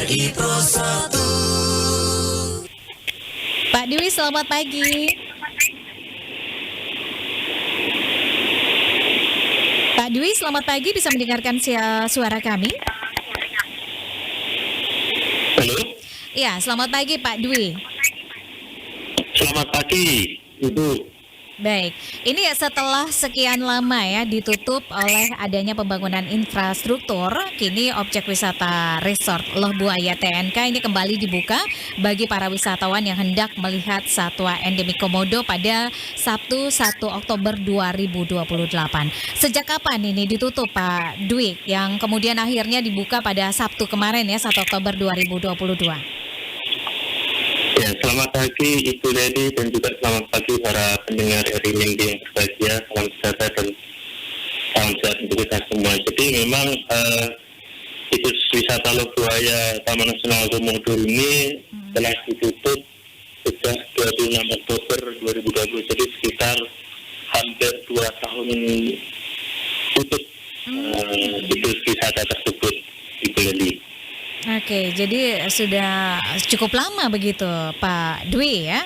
RRI Pro 1. Pak Dwi, selamat pagi. Pak Dwi, selamat pagi. Bisa mendengarkan suara kami? Halo, Ya, selamat pagi Pak Dwi. selamat pagi, Ibu. Baik, ini setelah sekian lama ya ditutup oleh adanya pembangunan infrastruktur, kini objek wisata resort Loh Buaya TNK ini kembali dibuka bagi para wisatawan yang hendak melihat satwa endemik Komodo pada Sabtu 1 Oktober 2028. Sejak kapan ini ditutup Pak Dwi, yang kemudian akhirnya dibuka pada Sabtu kemarin ya, 1 Oktober 2022? Ya, selamat pagi Ibu Leli dan juga selamat pagi para pendengar RRI yang berbahagia. Salam sejahtera dan salam sehat untuk kita semua. Jadi memang situs wisata Loh Buaya Taman Nasional Komodo ini telah ditutup sejak 26 Oktober 2020. Jadi sekitar hampir 2 tahun tutup situs wisata tersebut, Ibu Leli. Oke, jadi sudah cukup lama begitu Pak Dwi ya?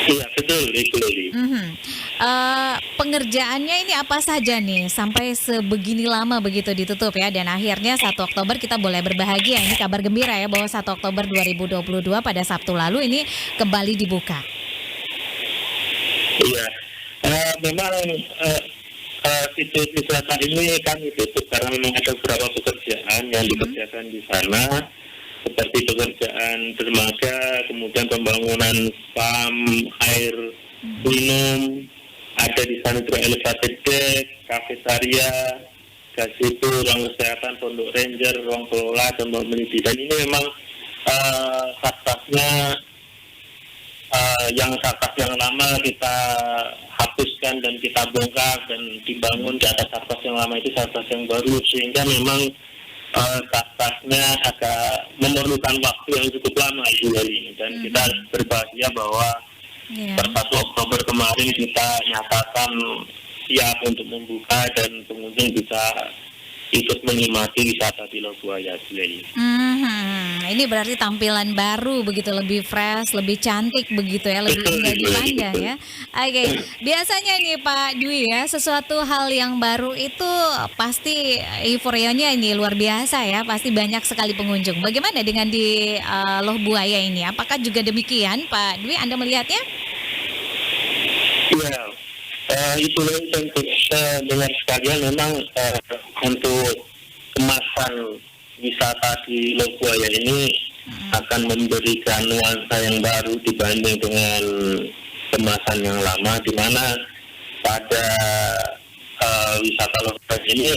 Iya, betul Ibu Leli. Pengerjaannya ini apa saja nih sampai sebegini lama begitu ditutup ya, dan akhirnya 1 Oktober kita boleh berbahagia, ini kabar gembira ya bahwa 1 Oktober 2022 pada Sabtu lalu ini kembali dibuka. Iya, memang situs wisata ini kan ditutup karena memang ada beberapa pekerjaan yang dikerjakan di sana, seperti pekerjaan dermaga, kemudian pembangunan spam, air minum, ada di sana juga elevated deck, kafetaria, gazebo, ruang kesehatan, pondok ranger, ruang kelola, dan ruang pendidikan. Ini memang fasilitasnya yang lama kita hapuskan dan kita bongkar dan dibangun di atas asas yang lama itu asas yang baru, sehingga memang asasnya agak memerlukan waktu yang cukup lama Ibu Leli, dan kita berbahagia bahwa per 1 Oktober kemarin kita nyatakan siap untuk membuka dan pengunjung bisa ikut menikmati wisata di Loh Buaya, Ibu Leli. Ini berarti tampilan baru begitu, lebih fresh, lebih cantik begitu ya, lebih indah dipandang ya. Oke, biasanya nih Pak Dwi ya, sesuatu hal yang baru itu pasti euforianya ini luar biasa ya, pasti banyak sekali pengunjung. Bagaimana dengan di Loh Buaya ini? Apakah juga demikian Pak Dwi, Anda melihatnya? Ya, Ibu Leli dan dengar sekalian, memang untuk kemasan wisata di Loh Buaya ini akan memberikan nuansa yang baru dibanding dengan kemasan yang lama, di mana pada wisata Loh Buaya ini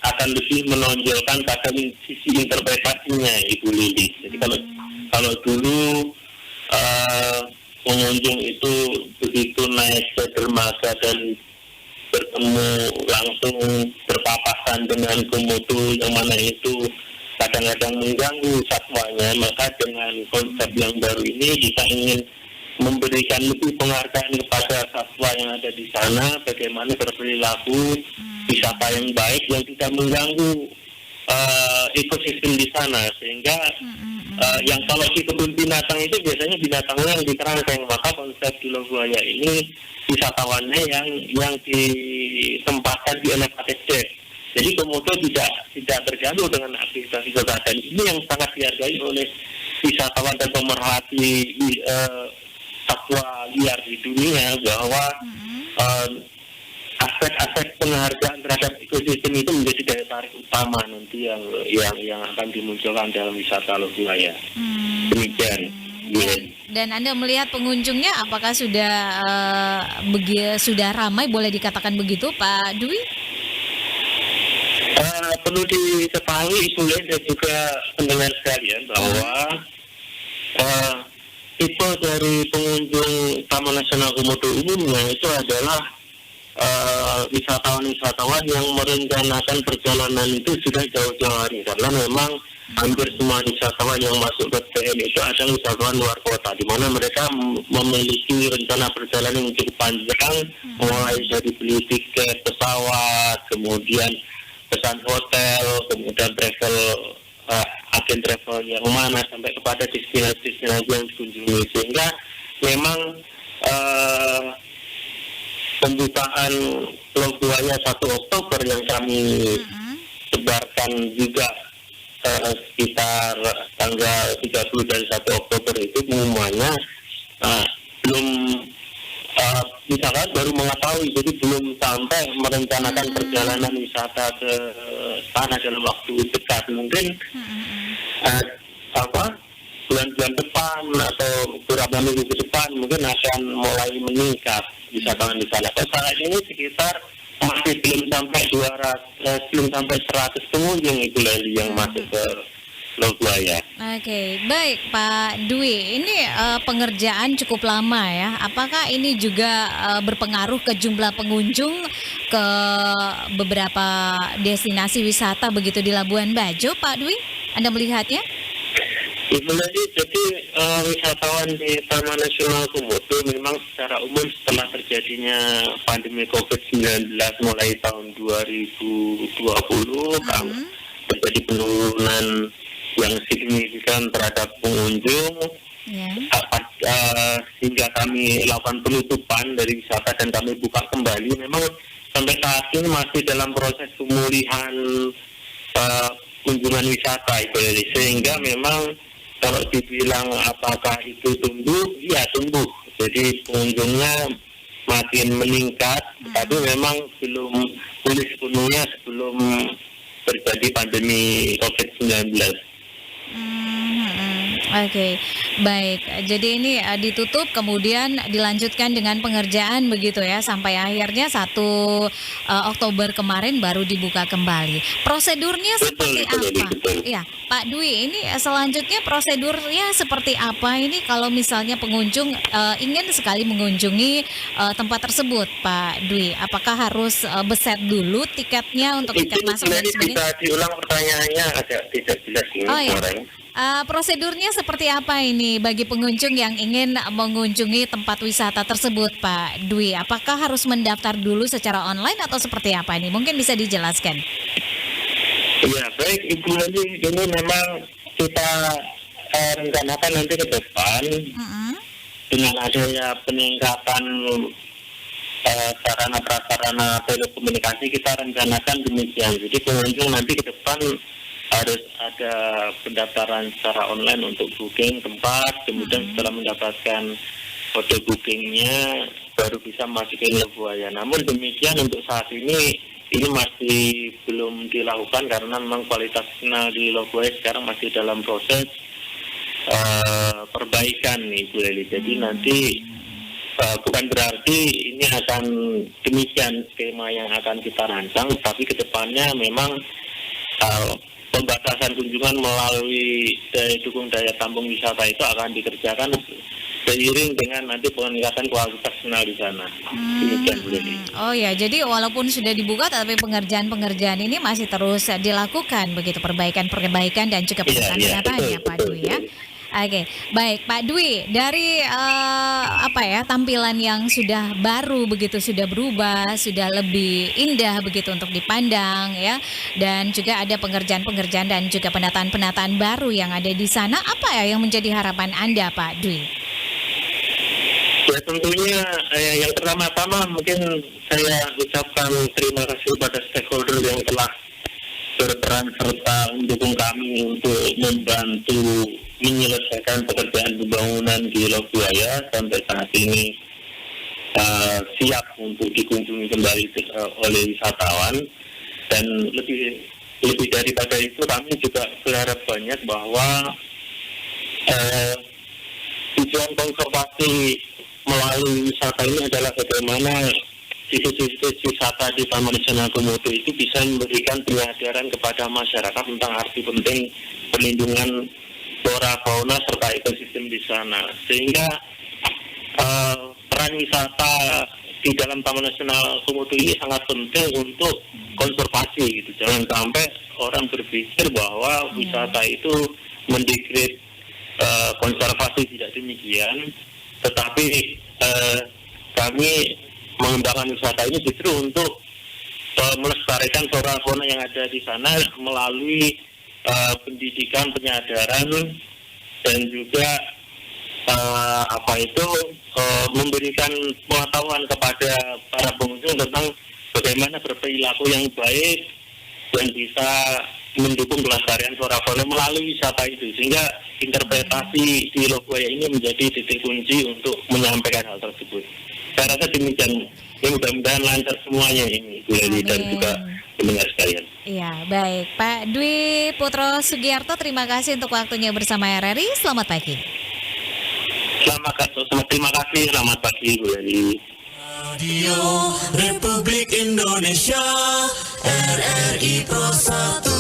akan lebih menonjolkan pada sisi interpretasinya, Ibu Lili. Jadi kalau dulu pengunjung itu begitu naik ke dermaga dan bertemu langsung berpapasan dengan komodo yang mana itu kadang-kadang mengganggu satwanya, maka dengan konsep yang baru ini kita ingin memberikan lebih penghargaan kepada satwa yang ada di sana, bagaimana berperilaku wisata yang baik yang tidak mengganggu ekosistem di sana, sehingga yang kalau di kebun binatang itu biasanya binatangnya yang di kerangkeng, maka konsep di Loh Buaya ini wisatawannya yang ditempatkan di elevated deck. Jadi komodo tidak terganggu dengan aktivitas wisata, dan ini yang sangat dihargai oleh wisatawan dan pemerhati satwa liar di dunia, bahwa aspek-aspek penghargaan terhadap ekosistem itu menjadi daya tarik utama nanti yang akan dimunculkan dalam wisata Loh Buaya. Demikian. Dan Anda melihat pengunjungnya apakah sudah sudah ramai, boleh dikatakan begitu Pak Dwi? Perlu diketahui Ibu Leli dan juga pendengar sekalian bahwa tipe dari pengunjung Taman Nasional Komodo umumnya itu adalah wisatawan-wisatawan yang merencanakan perjalanan itu sudah jauh-jauh hari, karena memang hampir semua wisatawan yang masuk ke TN itu adalah wisatawan luar kota, di mana mereka memiliki rencana perjalanan yang cukup panjang, mulai dari beli tiket pesawat, kemudian pesan hotel, kemudian travel agen travel yang mana sampai kepada destinasi-destinasi yang dikunjungi, sehingga memang pembukaan Pulau Buaya 1 Oktober yang kami sebarkan juga sekitar tanggal 30 dan 1 Oktober itu pengumumannya belum misalkan baru mengetahui, jadi belum sampai merencanakan perjalanan wisata ke sana dalam waktu dekat. Mungkin bulan-bulan depan atau beberapa minggu ke depan mungkin akan mulai meningkat wisatawan di sana. Saat ini sekitar masih belum sampai 100 pengunjung itu Leli yang masuk ke Pulau Buaya. Oke, baik Pak Dwi. Ini pengerjaan cukup lama ya. Apakah ini juga berpengaruh ke jumlah pengunjung ke beberapa destinasi wisata begitu di Labuan Bajo, Pak Dwi? Anda melihatnya? Ibu Leli, jadi wisatawan di Taman Nasional Komodo memang secara umum setelah terjadinya pandemi COVID-19 mulai tahun 2020 terjadi penurunan yang signifikan terhadap pengunjung, sehingga kami lakukan penutupan dari wisata dan kami buka kembali. Memang sampai saat ini masih dalam proses pemulihan kunjungan wisata itu, sehingga memang kalau dibilang apakah itu tumbuh, ya tumbuh. Jadi pengunjungnya makin meningkat, tapi memang belum pulih sepenuhnya sebelum terjadi pandemi COVID-19. Oke, baik. Jadi ini ditutup kemudian dilanjutkan dengan pengerjaan begitu ya sampai akhirnya 1 Oktober kemarin baru dibuka kembali. Prosedurnya seperti apa? Iya, Pak Dwi, ini selanjutnya prosedurnya seperti apa ini kalau misalnya pengunjung ingin sekali mengunjungi tempat tersebut, Pak Dwi? Apakah harus beset dulu tiketnya untuk tiket masuk dan sebagainya? Bisa diulang pertanyaannya, agak tidak jelas ini. Prosedurnya seperti apa ini bagi pengunjung yang ingin mengunjungi tempat wisata tersebut, Pak Dwi? Apakah harus mendaftar dulu secara online atau seperti apa ini? Mungkin bisa dijelaskan. Ya, baik Ibu Leli, ini memang kita rencanakan nanti ke depan dengan adanya peningkatan sarana prasarana telekomunikasi, kita rencanakan demikian. Jadi pengunjung nanti ke depan harus ada pendaftaran secara online untuk booking tempat, kemudian setelah mendapatkan kode bookingnya baru bisa masukin Buaya. Namun demikian untuk saat ini masih belum dilakukan karena memang kualitas sinyal di Buaya sekarang masih dalam proses perbaikan nih Bu Leli. Jadi nanti bukan berarti ini akan demikian skema yang akan kita rancang, tapi kedepannya memang pembatasan kunjungan melalui dukung daya tampung wisata itu akan dikerjakan seiring dengan nanti peningkatan kualitas sinyal di sana. Demikian Bu Leli. Oh ya, jadi walaupun sudah dibuka tapi pengerjaan ini masih terus dilakukan begitu, perbaikan dan juga penataannya Pak Dwi ya. Oke, baik Pak Dwi, dari tampilan yang sudah baru begitu, sudah berubah, sudah lebih indah begitu untuk dipandang ya, dan juga ada pengerjaan dan juga penataan baru yang ada di sana. Apa ya yang menjadi harapan Anda, Pak Dwi? Ya tentunya yang pertama-tama mungkin saya ucapkan terima kasih pada stakeholder yang telah berperan serta mendukung kami untuk membantu menyelesaikan pekerjaan pembangunan di Buaya sampai saat ini siap untuk dikunjungi kembali oleh wisatawan. Dan lebih daripada itu kami juga berharap banyak bahwa tujuan konservasi melalui wisata ini adalah bagaimana sisi-sisi wisata di Taman Nasional Komodo itu bisa memberikan penyadaran kepada masyarakat tentang arti penting perlindungan flora fauna serta ekosistem di sana, sehingga peran wisata di dalam Taman Nasional Komodo ini sangat penting untuk konservasi gitu. Jangan sampai orang berpikir bahwa wisata itu mendegrade konservasi, tidak demikian, tetapi kami mengembangkan wisata ini justru untuk melestarikan flora fauna yang ada di sana melalui pendidikan, penyadaran, dan juga memberikan pengetahuan kepada para pengunjung tentang bagaimana berperilaku yang baik dan bisa mendukung pelestarian flora fauna melalui wisata itu, sehingga interpretasi di Lobuaya ini menjadi titik kunci untuk menyampaikan hal tersebut. Saya rasa demikian. Ya, mudah-mudahan lancar semuanya ini, Bu Leli, dan juga pendengar sekalian. Iya, baik. Pak Dwi Putro Sugiarto, terima kasih untuk waktunya bersama RRI. Selamat pagi. Terima kasih, selamat pagi, Bu Leli. Radio Republik Indonesia, RRI Pro 1.